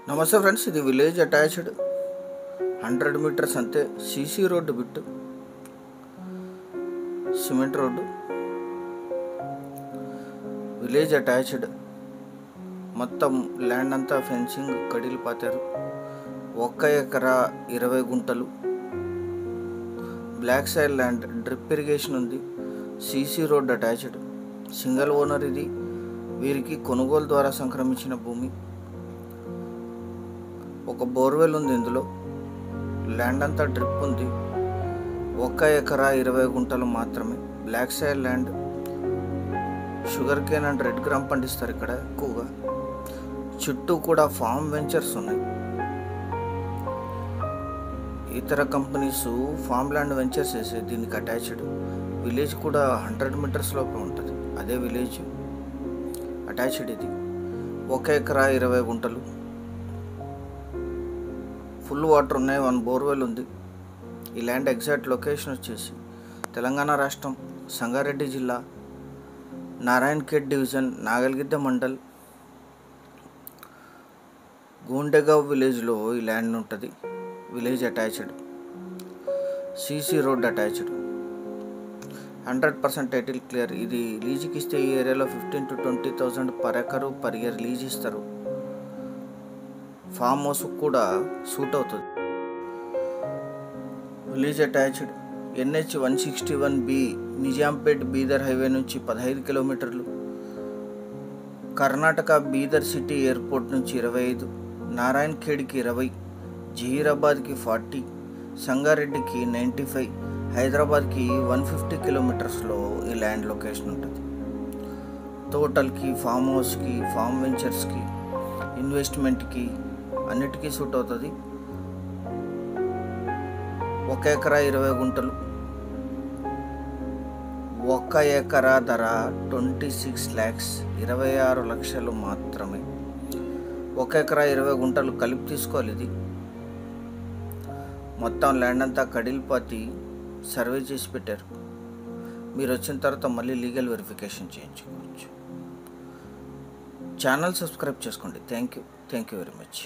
నమస్తే ఫ్రెండ్స్, ఇది village attached 100 meters అంతే. CC road bit, cement road, village attached. మొత్తం ల్యాండ్ అంతా ఫెన్సింగ్ కడీలు పాతారు. 1 ఎకరా 20 గుంటలు, black soil land, drip irrigation ఉంది, CC road attached, single owner. ఇది వీరికి కొనుగోలు ద్వారా సంక్రమించిన భూమి. ఒక బోర్వెల్ ఉంది ఇందులో. ల్యాండ్ అంతా డ్రిప్ ఉంది. 1 ఎకరా 20 గుంటలు మాత్రమే. Black soil land, sugarcane and red gram పండిస్తారు ఇక్కడ ఎక్కువగా. చుట్టూ కూడా ఫామ్ వెంచర్స్ ఉన్నాయి. ఇతర కంపెనీస్ ఫామ్ ల్యాండ్ వెంచర్స్ వేసే దీనికి అటాచ్డ్. విలేజ్ కూడా 100 మీటర్స్ లోపే ఉంటుంది. అదే విలేజ్ అటాచ్డ్. ఇది 1 ఎకరా 20 గుంటలు, ఫుల్ వాటర్ ఉన్నాయి. 1 బోర్వెల్ ఉంది. ఈ ల్యాండ్ ఎగ్జాక్ట్ లొకేషన్ వచ్చేసి తెలంగాణ రాష్ట్రం, సంగారెడ్డి జిల్లా, నారాయణఖేడ్ డివిజన్, నాగల్గిద్ద మండల్, గూండెగావ్ విలేజ్లో ఈ ల్యాండ్ ఉంటుంది. Village attached, CC road attached, 100% title clear. ఇది లీజుకి ఇస్తే ఈ ఏరియాలో 15,000 to 20,000 per acre per year lease ఇస్తారు. ఫామ్ హౌస్ కూడా సూట్ అవుతుంది. Village attached, NH 161B, Nizampet Bidar highway నుంచి 15 కిలోమీటర్లు, కర్ణాటక బీదర్ సిటీ ఎయిర్పోర్ట్ నుంచి 25, నారాయణఖేడ్కి 20, జహీరాబాద్కి 40, సంగారెడ్డికి 95, హైదరాబాద్కి 150 కిలోమీటర్స్లో ఈ ల్యాండ్ లొకేషన్ ఉంటుంది. తోటల్కి, ఫామ్ హౌస్కి, ఫామ్ వెంచర్స్కి, ఇన్వెస్ట్మెంట్కి అన్నిటికీ సూట్ అవుతుంది. 1 ఎకరా 20 గుంటలు, 1 ఎకరా ధర 26 lakhs, 26 లక్షలు మాత్రమే. 1 ఎకరా 20 గుంటలు కలిపి తీసుకోవాలి. ఇది మొత్తం ల్యాండ్ అంతా కడిల్పాతి సర్వే చేసి పెట్టారు. మీరు వచ్చిన తర్వాత మళ్ళీ లీగల్ వెరిఫికేషన్ చేయించుకోవచ్చు. ఛానల్ సబ్స్క్రైబ్ చేసుకోండి. Thank you very much.